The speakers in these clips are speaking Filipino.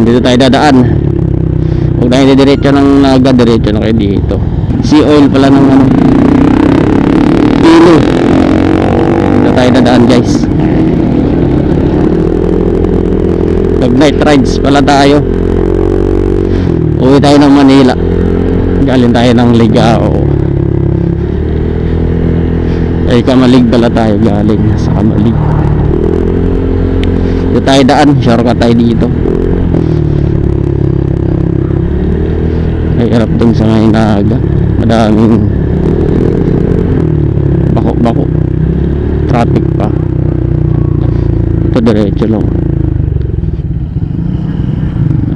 dito tayo dadaan. Huwag tayo diretso ng Naga, diretso na kayo dito. Sea oil pala ng ano, Pilo. Dito tayo dadaan guys. Pag night rides pala tayo, uwi tayo ng Manila, galing tayo ng Ligao. Ay Kamalig pala tayo galing sa Kamalig. Dito tayo daan, shortcut tayo dito. Ay harap dun sa may Naga, madaming bako-bako, traffic pa. Ito diretso lang.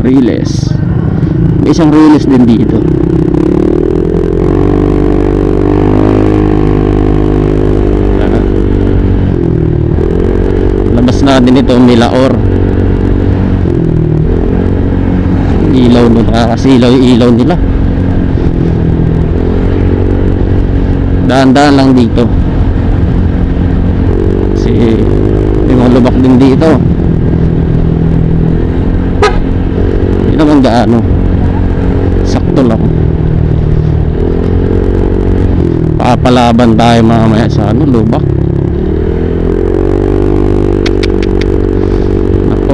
Riles, may isang Riles din dito. Labas natin ito, Milaor. Ilaw mo, nakakasilaw yung ilaw nila. Daan-daan lang dito kasi may mga lubak din dito. Hindi naman gaano, sakto lang. Pakapalaban tayo mamaya sa ano, lubak. Ako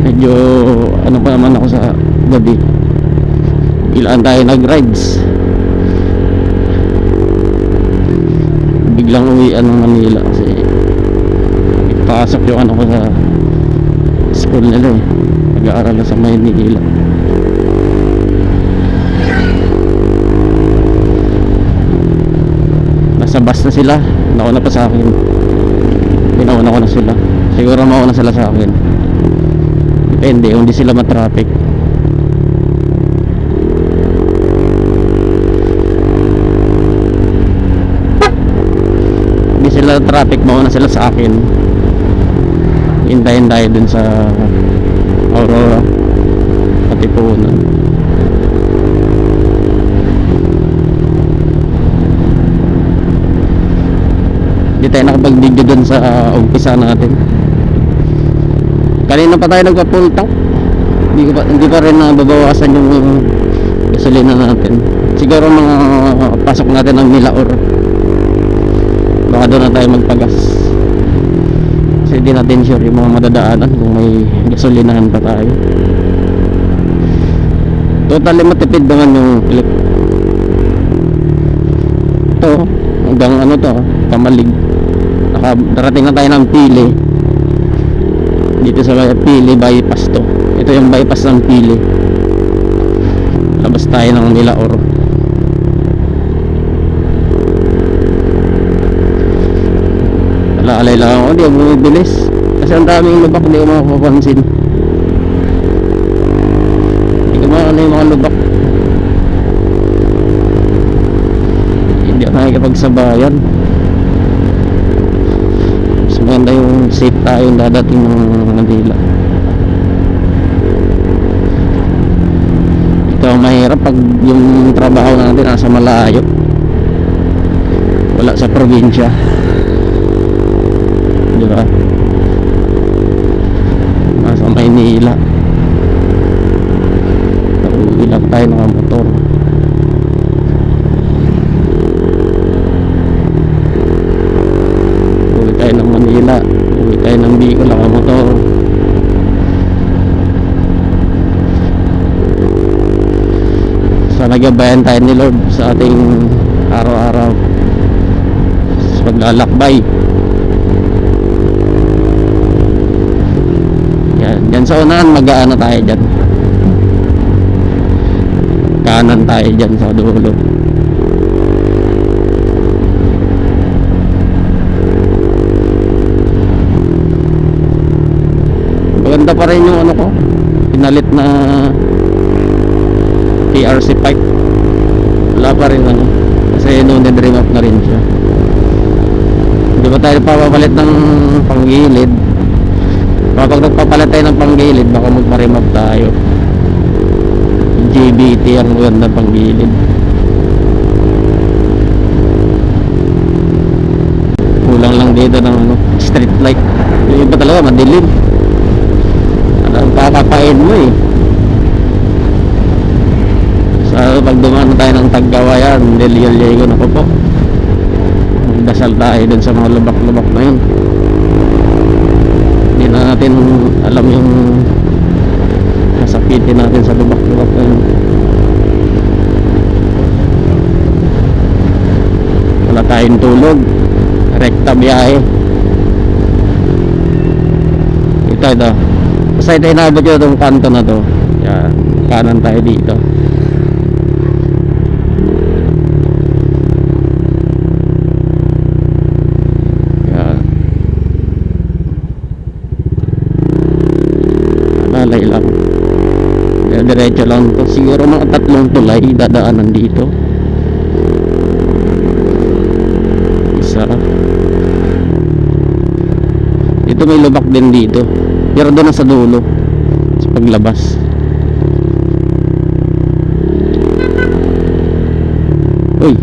medyo ano pa naman ako sa gabi, ilaan tayo nag-rides, biglang uwian ng Manila kasi ipasok yung ano ko sa school nila eh, nag-aaral na sa Maynila. Nasa bus na sila, nauna pa sa akin, pinauna ko na sila, siguro mauna sila sa akin, depende kung di sila matraffic. Hindi sila traffic, mauna sila sa akin. Hintayin tayo dun sa Aurora, Katipunan. Hindi tayo nakapag-video dun sa umpisa natin. Kanina pa tayo nagpa-full tank. Hindi pa rin nababawasan yung gasolina natin. Siguro mga pasok natin ng Milaor, baka doon na tayo magpagas. Kasi di natin sure yung mga madadaanan kung may gasolinahan pa tayo. Totally matipid naman yung clip. Ito hanggang ano to, Kamalig. Darating na tayo ng Pili. Dito sa Pili bypass to. Ito yung bypass ng Pili. Labas tayo ng Milaor. Alaalay lang ako, hindi ako bumibilis kasi ang daming lubak, hindi ko makapapansin. Hindi ko makakala yung mga lubak, hindi ako nakikipagsabayan. Mas maganda yung safe tayo dadating ng Manila. Ito ang mahirap pag yung trabaho natin nasa malayo, wala sa probinsya, di ba? Nasa Maynila, nauwi lang tayo ng motor. Uwi tayo ng Manila, uwi tayo ng Bicol lang ang motor. So nagabayan tayo ni Lord sa ating araw-araw sa paglalakbay. Yan sa unahan, mag-aano tayo dyan, kanan tayo dyan sa dulo. Maganda pa rin yung ano ko, pinalit na PRC pipe. Wala pa rin ano, kasi noon na-dream up na rin siya. Hindi ba tayo papapalit ng panggilid? Kapag nagpapalit tayo ng panggilid, baka magpa-remap tayo. JBT ang maganda panggilid. Kulang lang dito ng ano, street light. Yung iba talaga madilim. Alam, pain mo eh. So pag dumaan tayo ng Tagkawayan, Del Gallego, naku po, dasal tayo dun sa mga lubak-lubak na yun. Hindi na natin alam yung nasakitin natin sa lubak-lubak na yun. Wala tayong tulog, rekta biyahe. Ito basta ito inabot yun itong kanto na to. Yan, kanan tayo dito. Alay lang, diretso lang to. Siguro mga 3 tulay dadaanan dito. Isa dito, may lubak din dito, pero doon na sa dulo sa paglabas. Uy,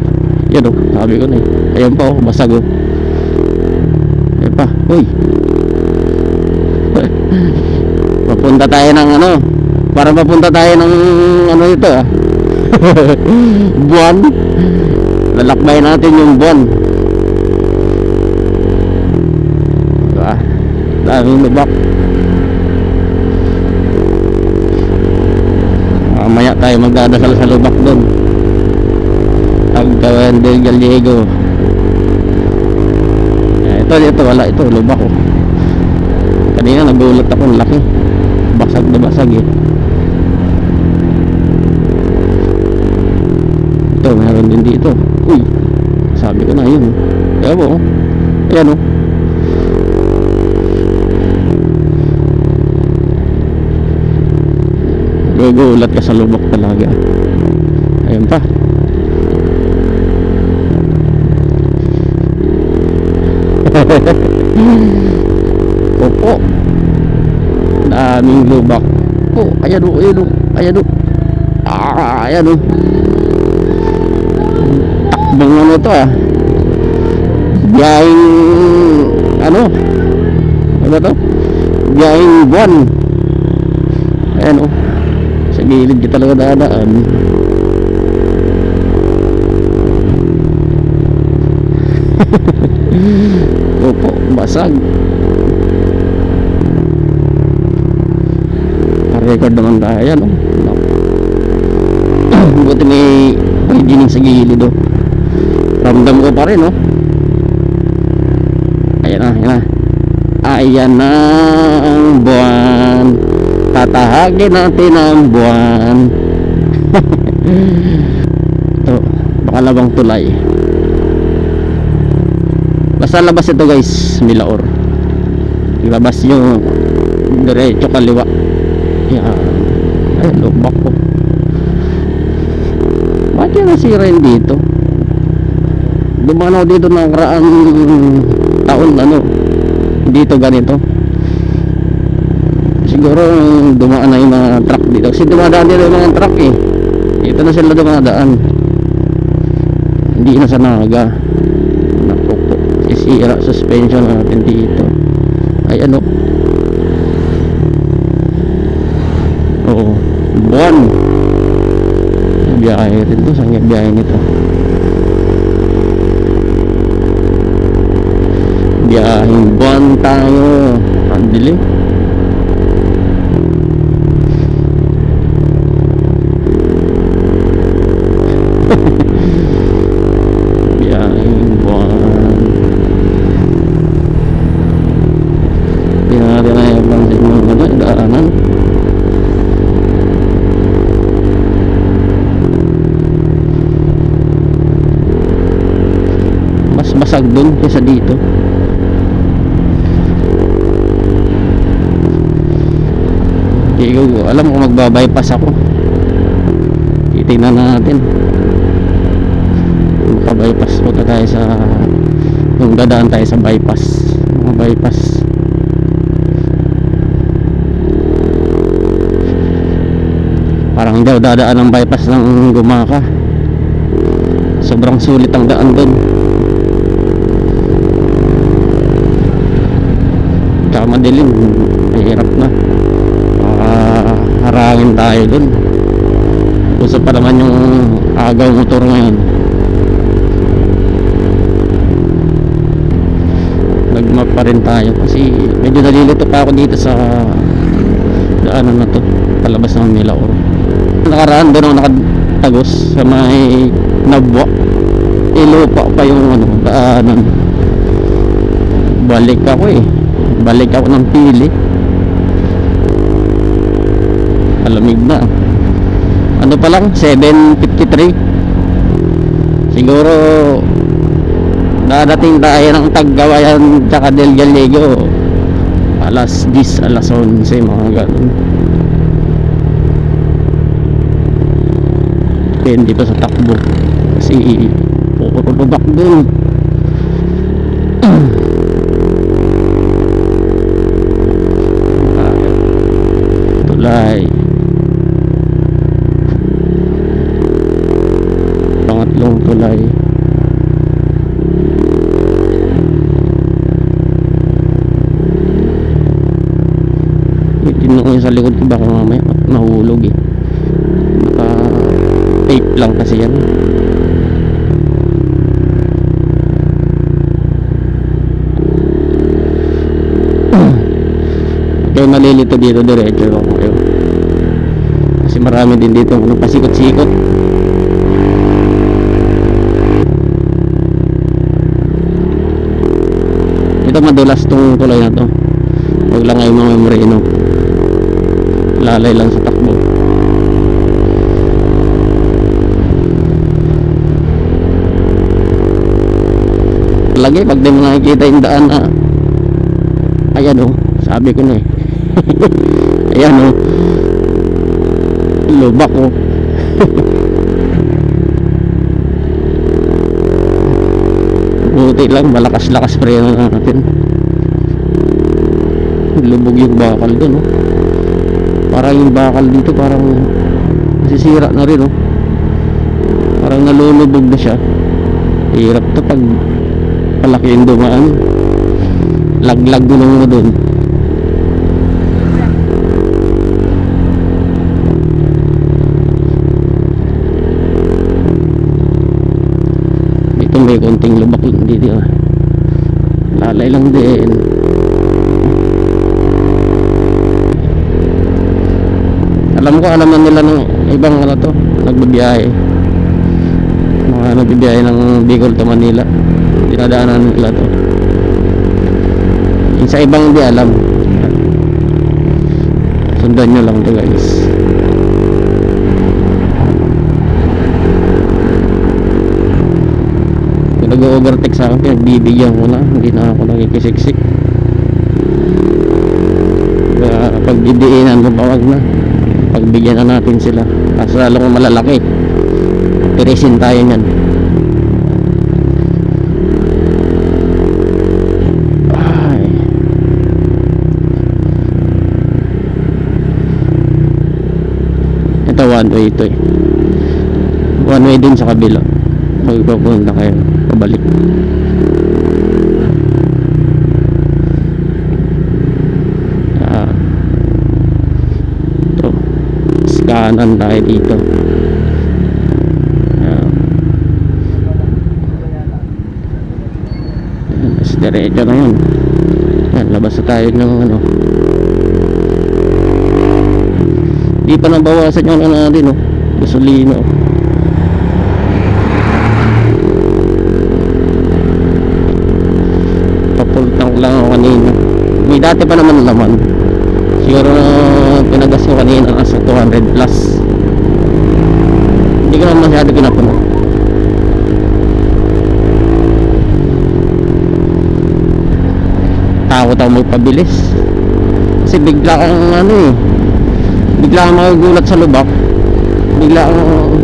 yan o, sabi ko na eh. Ayan pa o, basag o. Ayan pa, uy. Papunta tayo ng ano, para papunta tayo ng ano ito ah. Buwan. Lalakbay natin yung buwan. Diba? Daming lubak. Mamaya tayo magdadasal sa lubak doon. Tagkawayan Del Gallego. Ito wala, ito lubak oh. Kanina nagulat ako, ang laki. Basag na basag eh. Ito, meron din dito. Uy, sabi ko na yun. Kaya po, ayan o. Gugulat ka sa lubak talaga. Ayan pa. Opo, daming lubak. Oh, ayan o, ayan o, ayan o. Ayan o. Takbong ano to ah. Biyahing ano ba to? Biyahing buwan. Ayan o, sa gilid ka talaga dadaan. Opo, basag. Record naman tayo, yan o. Buti may dinig sa gilid o. Ramdam ko pa rin o. Ayan na, ayan na. Ayan na ang buwan. Tatahagin natin ang buwan. Ito, bakalabang tulay. Basta labas ito guys, Milaor. Ilabas nyo diretso kaliwa. Yan. Ay, lubak ko. Bakit yung nasira yun dito? Dumaan ako dito ng karaang taon, ano, dito ganito. Siguro dumaan na yung mga truck dito. Kasi dumadaan dito yung mga truck eh. Dito na sila dumadaan. Hindi na sa Naga. Naku po, sisira suspension natin dito. Ay ano, oo, buwan. Biyahe rin to. Saan yung biyahe nito? Biyaheng buwan tayo. Ang dilim. Biyaheng buwan. Hindi na natin na yung pansin mo na daanan. Mas basag dun kaysa dito. Hindi ko alam kung magbabypass ako. Titingnan natin. Magbabypass po tayo sa, yung dadaan tayo sa bypass. Mga bypass. Parang hindi ako dadaan ng bypass ng Gumaka. Sobrang sulit ang daan doon. Tsaka madilim, mahirap na. harangin tayo dun. Uso pa naman yung agaw motor ngayon. Nagmap pa rin tayo kasi medyo nalilito pa ako dito sa daanan na to, palabas ng Milaor. Nakaraan doon ako nakatagos sa may Nabwa, ilupa pa yung daanan. Balik ako ng Pili. Malamig na. Ano pa lang, 7:53. Siguro dadating tayo ng Taggawayan tsaka Del Gallego alas 10, alas 11, mga ganun. Depende pa sa takbo kasi pupubak dun. Tulay, pangatlong tulay. Tinong ko sa likod ko, baka mamaya mahulog eh. Naka tape lang kasi yan. Kaya malilito dito, diretso ako kayo kasi marami din dito pasikot-sikot. Ito madulas tong tulay na to, huwag lang kayo mga moreno, lalay lang sa takbo. Lagi pag di mo nakikita yung daan na ayan sabi ko na ayan lubak buti lang malakas-lakas preno natin. Lubog yung bakal dun parang yung bakal dito parang nasisira na rin parang nalulubog na siya. Hirap to pag palaki yung dumaan, laglag mo dun. Dito may konting lubak lang dito lalay lang din. Alam na nila ng ibang nagbabiyahe, mga nagbabiyahe ng Bicol to Manila, dinadaanan nila to. Yung sa ibang hindi alam, sundan nyo lang to guys. Kung nag-overtake sa akin, pinagbibigyan ko na, hindi na ako nakikisiksik. Pag didiinan ko, bawag na, pagbigyan na natin sila kasi lalo kung malalaki, tirisin tayo nyan. Ito one way ito one way din sa kabila, magpapunta kayo pabalik. Kanan tayo dito. Mas diretso na yun. Labas na tayo ng di pa nabawasan yung natin gasolina. Papultang lang ako kanina. May dati pa naman laman. Siguro pinagas ko kanina nasa 200 plus. Hindi ko naman masyado pinapuno. Takot ako magpabilis kasi bigla kang bigla kang magugulat sa lubak. Bigla kang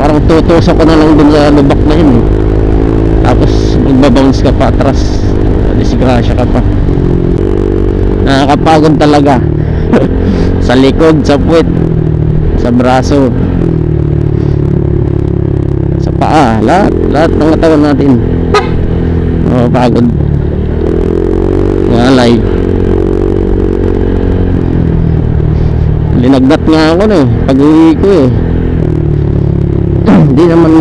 parang tutusok ko na lang dun sa lubak na yun tapos magbabounce ka pa atras, disgrasya ka pa. Nakakapagod talaga sa likod, sa puwet, sa braso, sa paa, lahat ng katawan natin pagod, ngalay. Linagnat nga ako na eh, pag uwi ko eh. Hindi naman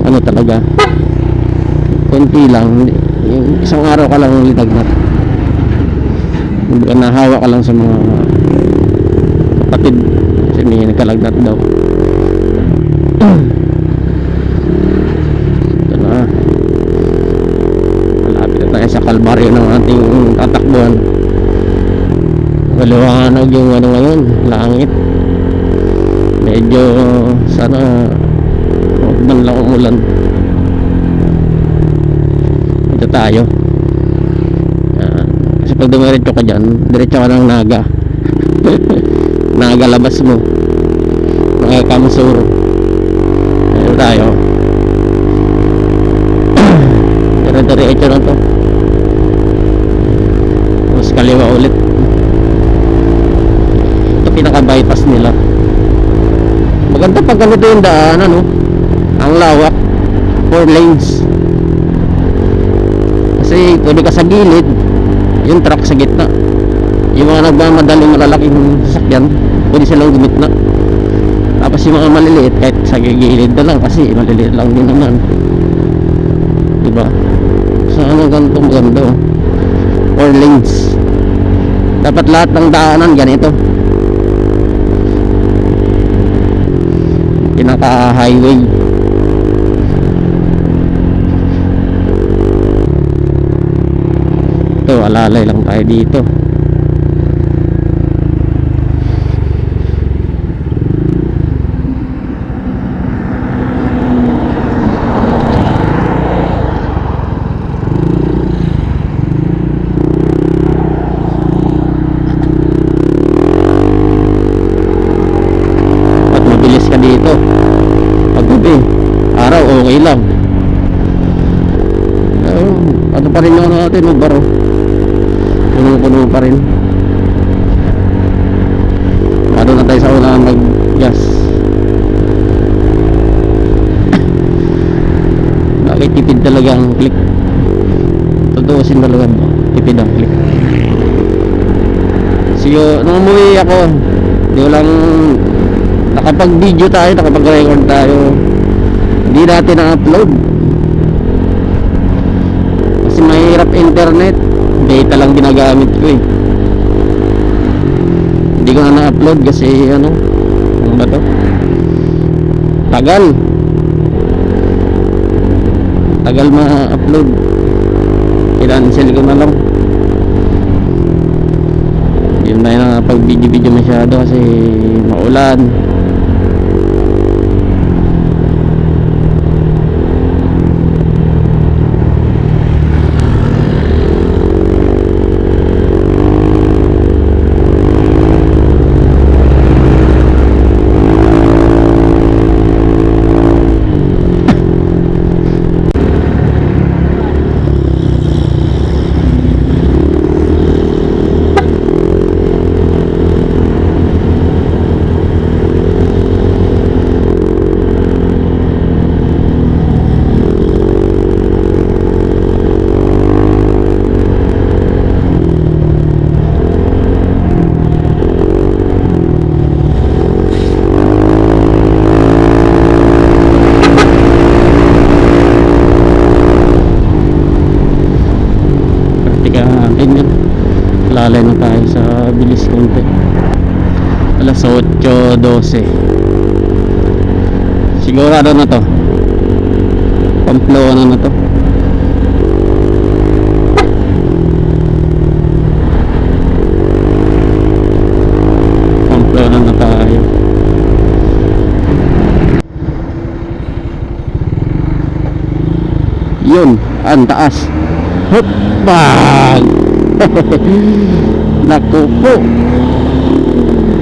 ano talaga, konti lang, yung isang araw ka lang linagnat. Nahawa ka lang sa mga kapatid kasi may nagkalagnat daw. Ito na, malapit na tayo sa kalbaryo ng ating tatakbuhan. Maliwanag yung ano ngayon, langit. Medyo sana huwag man lang umulan. Ito tayo. Yan. Kasi pag dumiretso ka dyan, diretso ka ng Naga. Naga labas mo, mga Kamusuro. Ito tayo. Diretso lang to, tapos kaliwa ulit. Ito pinaka bypass nila. Maganda pag ganito yung daan, ano, ang lawak, 4 lanes. Kasi pwede ka sa gilid, yung truck sa gitna. Yung mga nagmamadaling malalaking sasakyan, pwede silang gumitna. Tapos yung mga maliliit, kahit sa gilid na lang, kasi maliliit lang din naman, diba? Sana ganito maganda, 4 lanes. Dapat lahat ng daanan ganito, pinaka highway. Ito, alalay lang tayo dito. At mabilis ka dito. Paggabi, araw okay lang. Ano pa rin yung ano natin, baro, puno-puno pa rin. Ano na tayo sa unahan mag-gas. Bakit tipid talaga ang click? Tutuusin talaga, tipid ang click. So, nung umuwi ako, di ko lang nakapag-video tayo, nakapag-record tayo. Hindi natin na-upload kasi mahirap internet, data lang ginagamit ko eh. Hindi ko na na-upload kasi ano ba to, tagal ma-upload, i-cancel ko na lang. Yun na yun, pag video masyado kasi maulan. Lalay na tayo sa bilis konti. Alas 8:12. Sigurado na to, Pamplona na to. Pamplona na tayo. Yun, ang taas. Hop, bang. Naku po,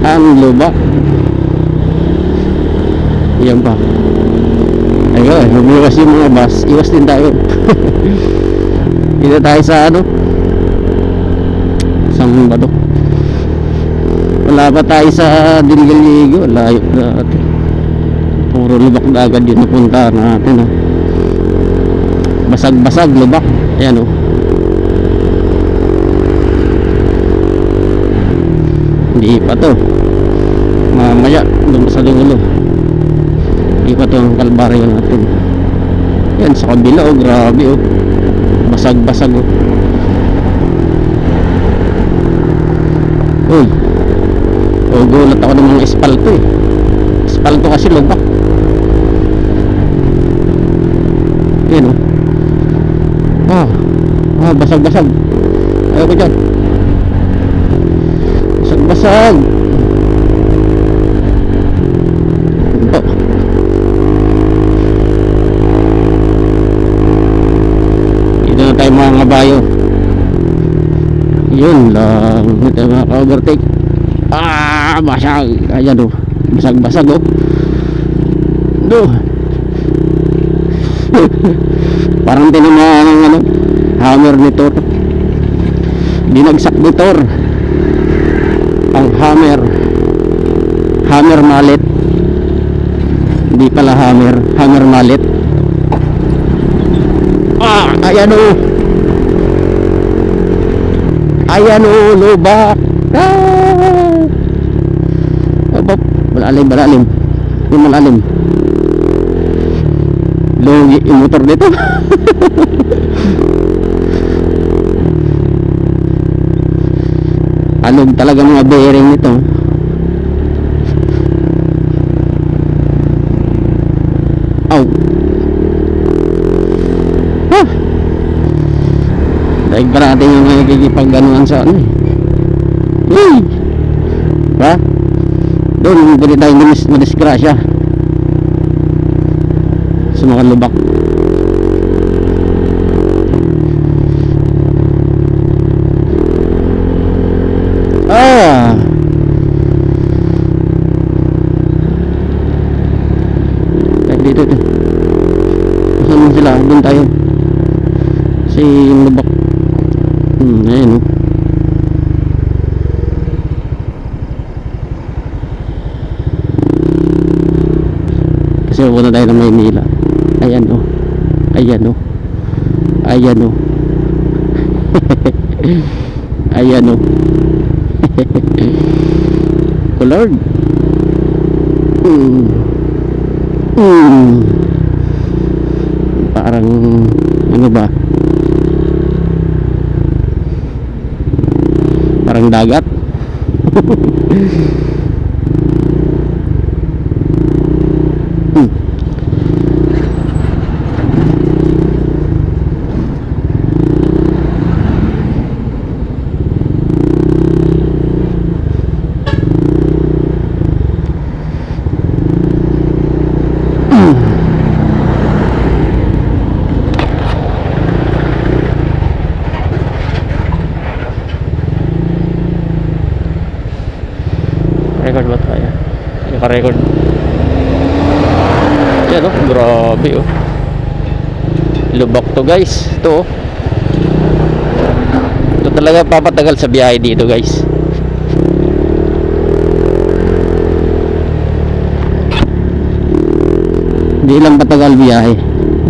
ang lubak. Yan pa. Ayun, humiwas yung mga bus, iwas din tayo. Dito tayo sa ano, saan ba to? Wala pa tayo sa Dinigaligo, layo natin. Puro lubak na agad yun napunta natin, ha. Basag-basag, lubak. Ayan, oh. Hindi pa to. mamaya doon sa dulo iba to ang kalbaryo natin. Yan sa kabila, oh grabe oh, basag basag oh. Uy, oh gulat ako ng mga espalto eh. Espalto kasi lubak. Yan oh. Basag basag, ayaw ko dyan, basag basag. Ito na tayo mga kabayo. Yun lang, hindi tayo maka-overtake. Basag, ayan o, basag basag o. Parang tinamaan ng ano, hammer ni Thor. Binagsak ni Thor ang hammer mallet. Hindi pala hammer mallet. Ayan o, lubak. Malalim yung malalim. Lugi yung motor dito. Alog talaga mga bearing nito. Daig pa natin yung nagkikipag-ganuan sa ano eh. Diba? Doon hindi tayo madisgrasya sa mga lubak. Dito saan sila? Doon tayo kasi yung lubak. Ayan o. Kasi pupunta tayo ng Maynila. Ayan o. Ayan o. Ayan o. Ayan o. Lord. Parang ano ba? Parang dagat. Record ba tayo? Naka-record. Yan o, grabe o. Lubak to guys. Ito o. Ito talaga papatagal sa biyahe dito guys. Hindi lang patagal biyahe.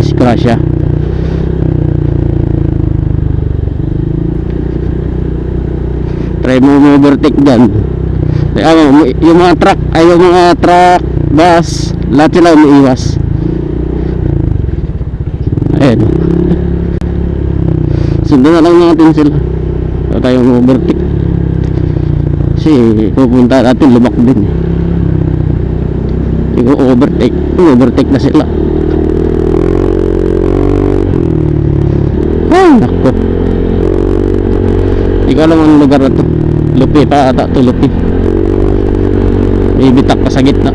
Disgrasya. Try mo overtake dyan. Yung mga truck, bus, lahat sila umiiwas. Ayan. Sundan na lang natin sila. Wala tayong overtake. Kasi pupunta natin lubak din eh. Yung overtake na sila. Nako. Hindi ko alam ang lugar na to. Lupi pa ata to, Lupi. May bitak pa sa gitna.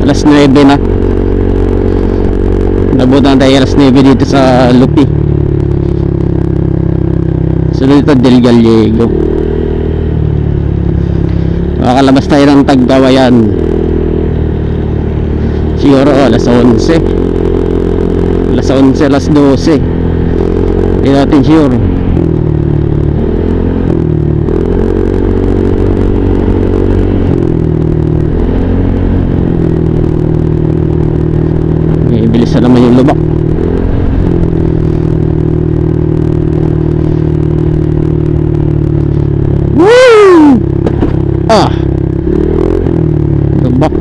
Alas 9 na. Nabutan tayo alas 9 dito sa Lupi. Sunod ito Del Gallego. Makakalabas tayo ng Tagkawayan siguro alas 11, alas 12. Hindi natin sure. May bilis na naman yung lubak. Ah, lubak.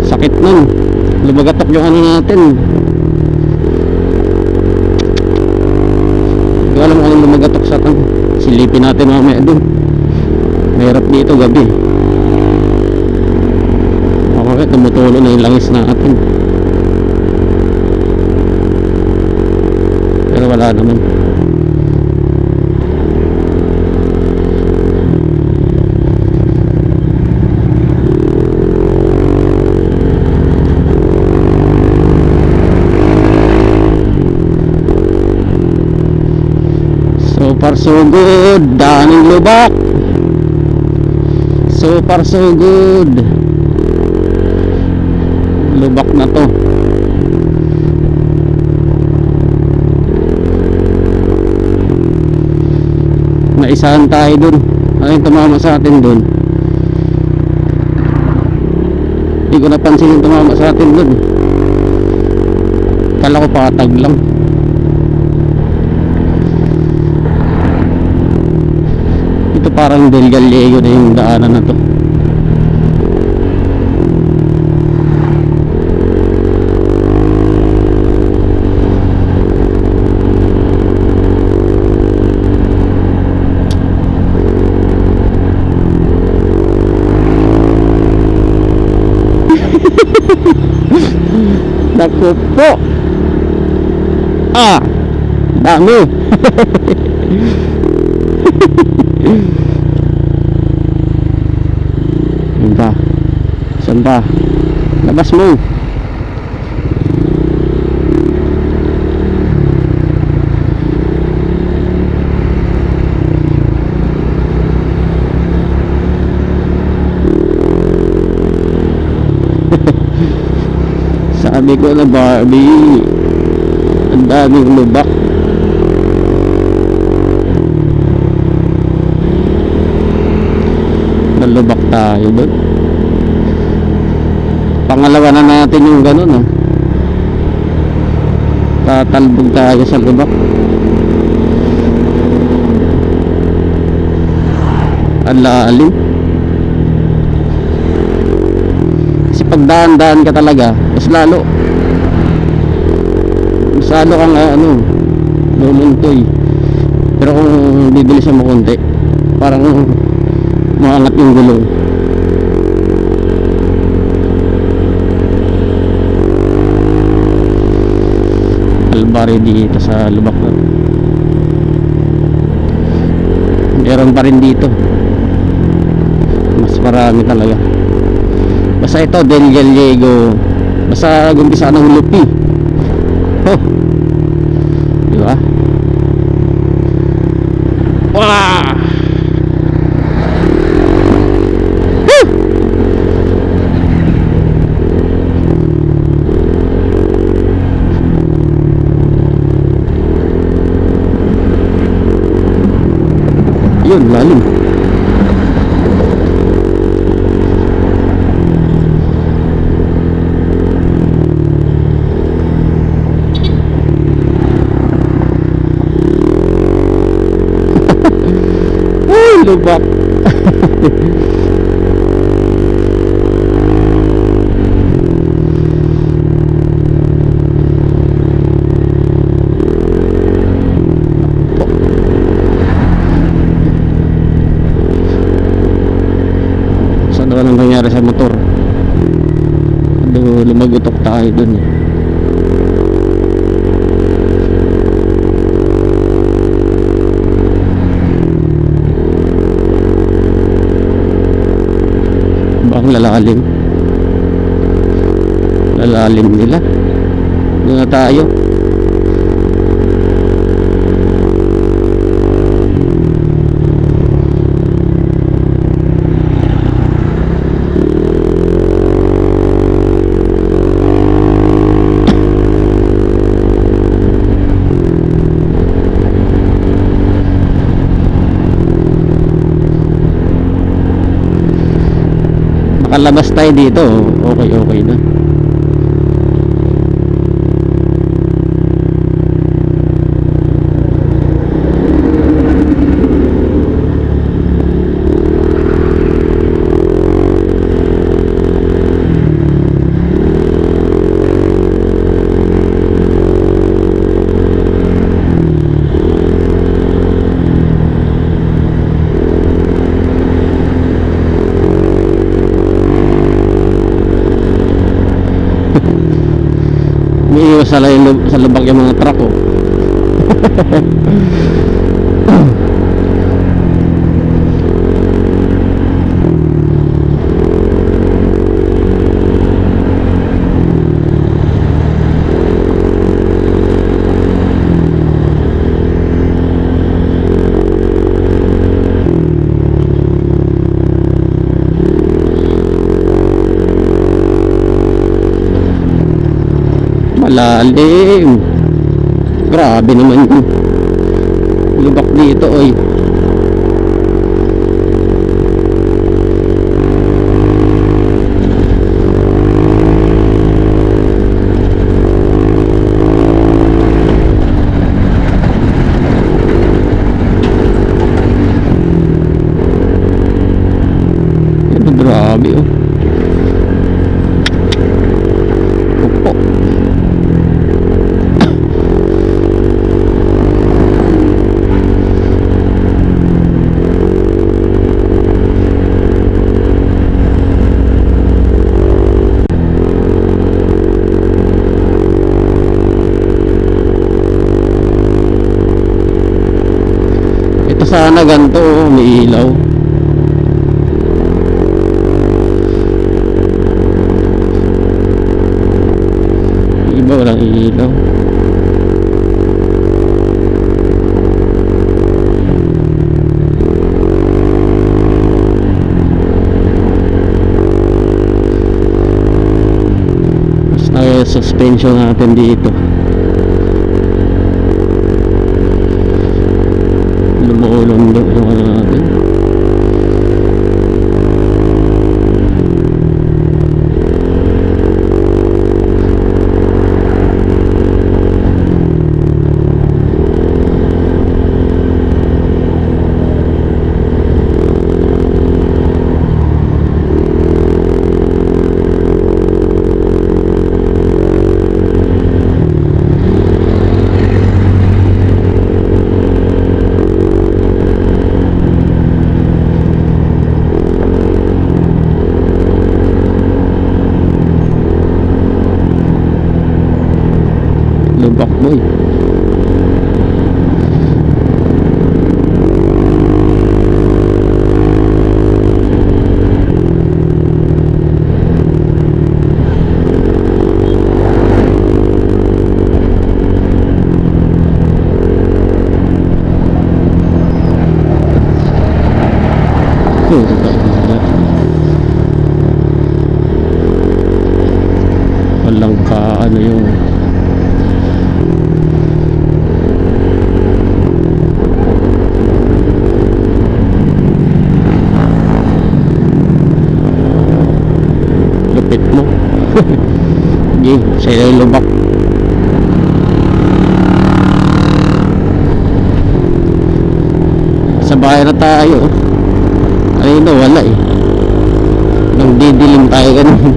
Sakit nun. Lumagatok yung ano natin. Hindi ko alam kung anong lumagatok sa atin. Silipin natin mamaya dun. Mahirap dito gabi. Okay, tumutulo na yung langis natin. Pero wala naman. So far so good. Daming lubak. So far so good. Lubak na to. Naisahan tayo dun. Ano yung tumama sa atin dun? Hindi ko napansin yung tumama sa atin dun. Kala ko patag lang. Ito parang Del Gallego na yung daanan na to. Naku po. Ah, dami. Saan ba? Saan ba? Labas mo. Sabi ko na Barbie, ang daming lubak. Nalubak tayo doon. Pangalawa na natin yung ganun, oh. Tatalbog tayo sa lubak. Ang lalim. Kasi pag daan-daan ka talaga, mas lalo kang lumuntoy. Pero kung bibilisan mo konti, parang maangat yung gulong. Kalbari dito sa lubak na. Meron pa rin dito. Mas marami talaga. Basta ito Del Gallego. Basta gumpisa ng Lupi. Oh, diba? Wah! Yun, lalim. Ay, lubak. Saan naman ang nangyari sa motor? Lumagutok tayo dun eh. Bang lalalim nila. Doon na tayo. Makalabas tayo dito. Okay na. Umiiwas sa lubak yung mga truck, oh. Malalim. Grabe naman yun. Lubak dito, oy. Grabe, oh. Opo. Ito sana ganito, oh, may ilaw. Iba walang ilaw. Basta suspension natin dito. Lumuulong doon yung ano natin. Lubak, boy. Walang ano yung lupit mo. Sige, sa'yo yung lubak. Sa bahay na tayo. Kanina wala eh. Nang didilim tayo ganun.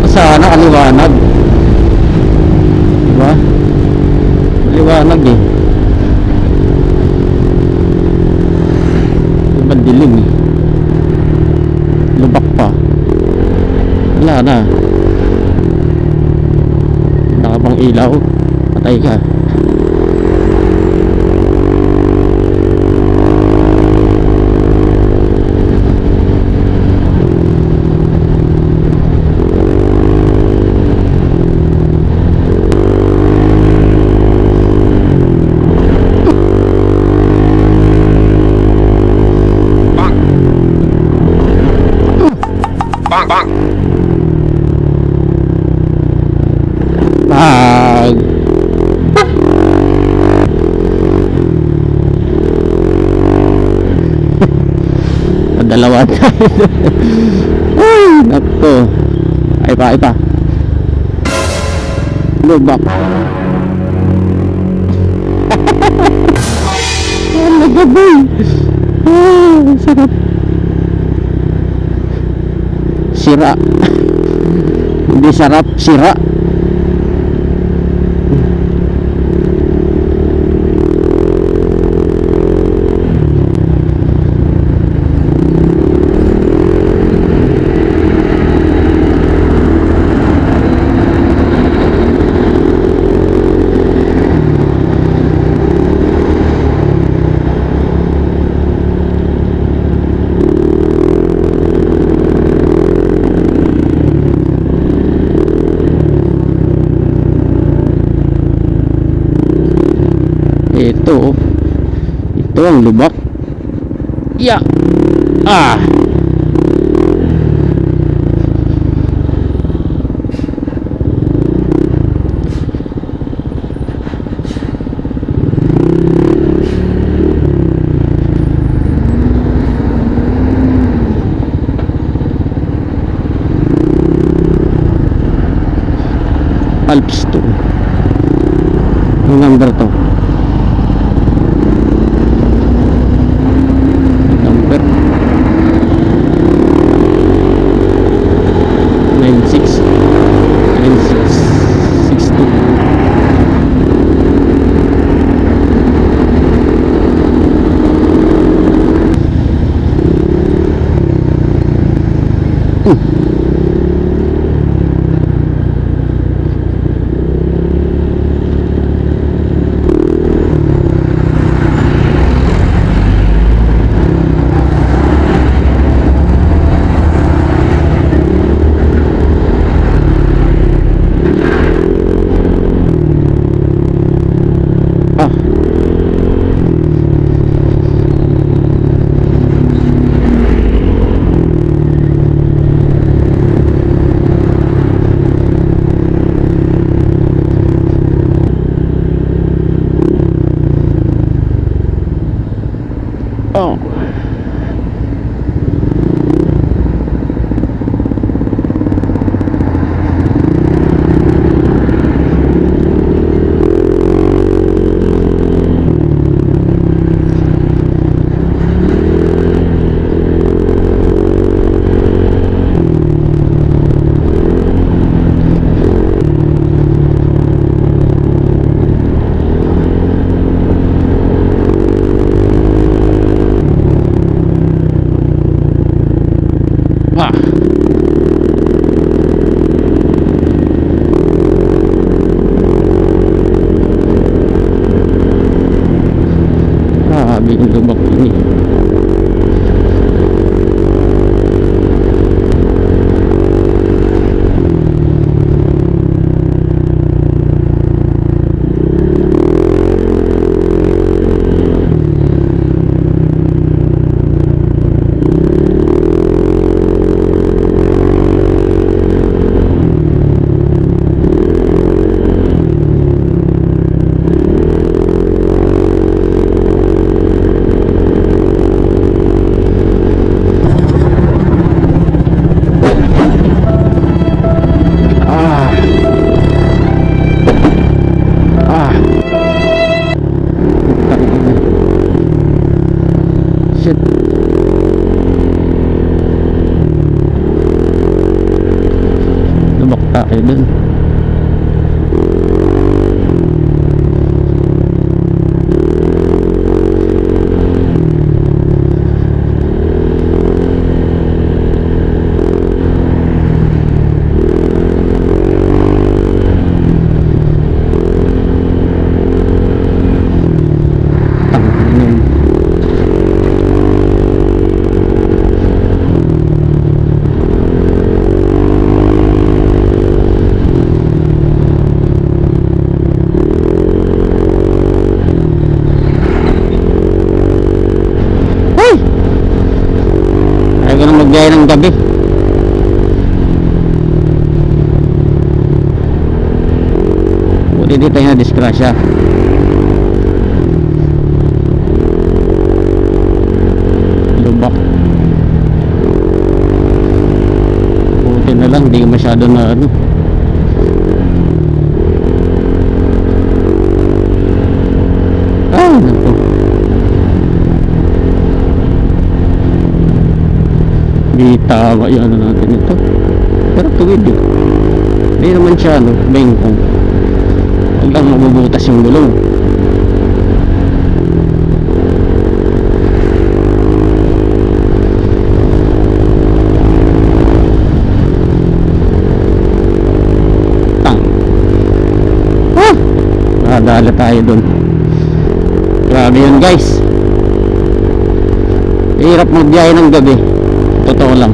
Sana kaliwanag, diba? Kaliwanag eh. Diba dilim eh. Lubak pa. Wala na. Nakabang ilaw. Patay ka. Bang bang. Bag. Dalawa tayo. Ay, nako. Ay pa. Lubak. Oh, nagaboy. Sarap. Sira. Hindi sarap, sira. Ito ang lubak. Yeah. Ah. Alps to. Ang number to. Number 96 ah. Oh. Ah. Grabe yung lubak ini. Shit. Lubak tayo dun. Maggaya ng gabi. Buti di tayo na disgrasya. Lubak. Buti na lang di masyado na ano. Ah, naku. Tama yung ano natin ito. Pero tuwid eh. Hindi naman siya ano, bengkong. Huwag lang mabubutas yung gulong. Tang. Ah! Nakadala tayo dun. Grabe yun guys. Hirap magbiyahe ng gabi. Totoo lang.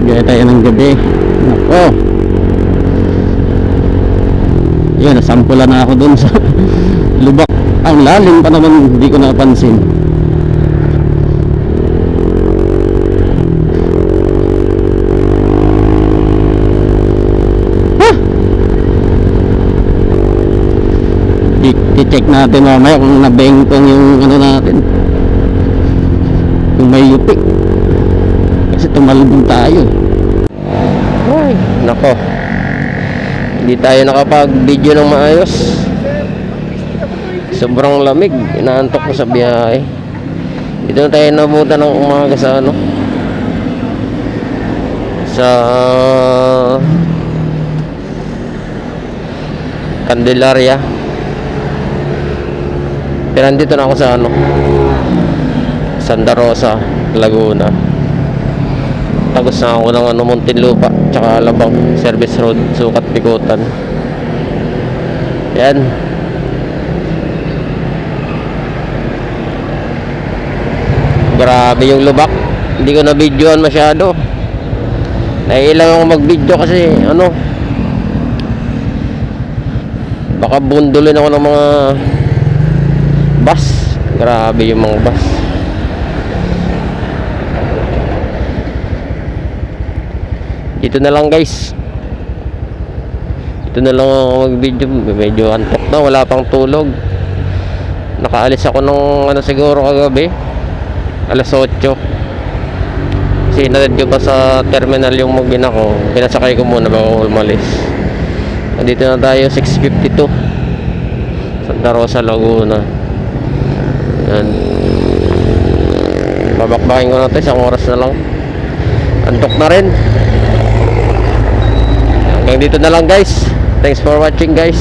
Biyahe tayo ng gabi. Nako. Yan, nasampulan na ako dun sa lubak. Ang lalim pa naman, hindi ko napansin. I-check natin mamaya kung nabengkong yung ano natin, kung may yupi, kasi tumalbong tayo. Ay, nako, hindi tayo nakapag video ng maayos, sobrang lamig, inaantok ko sa biyahe. Dito na tayo nabutan ng umaga sa ano, sa Candelaria. Pero nandito na ako sa ano, Santa Rosa, Laguna. Tagos na ako ng ano, Muntinlupa tsaka Alabang Service Road, Sukat, Bikutan. Yan. Grabe yung lubak. Hindi ko na videoan masyado. Naiilang ako mag video kasi ano, baka bundulin ako ng mga bus. Grabe yung mga bus. Ito na lang guys. Ito na lang ako mag-video. Medyo antok na, wala pang tulog. Nakaalis ako ng ano siguro kagabi, alas 8. Kasi hinatid ko pa sa terminal yung mugin ako. Pinasakay ko muna bago umalis. Nandito na tayo, 6:52 Santa Rosa, Laguna. Yan. Babakbakin ko na ito, isang oras na lang. Antok na rin. Hanggang dito na lang guys. Thanks for watching guys.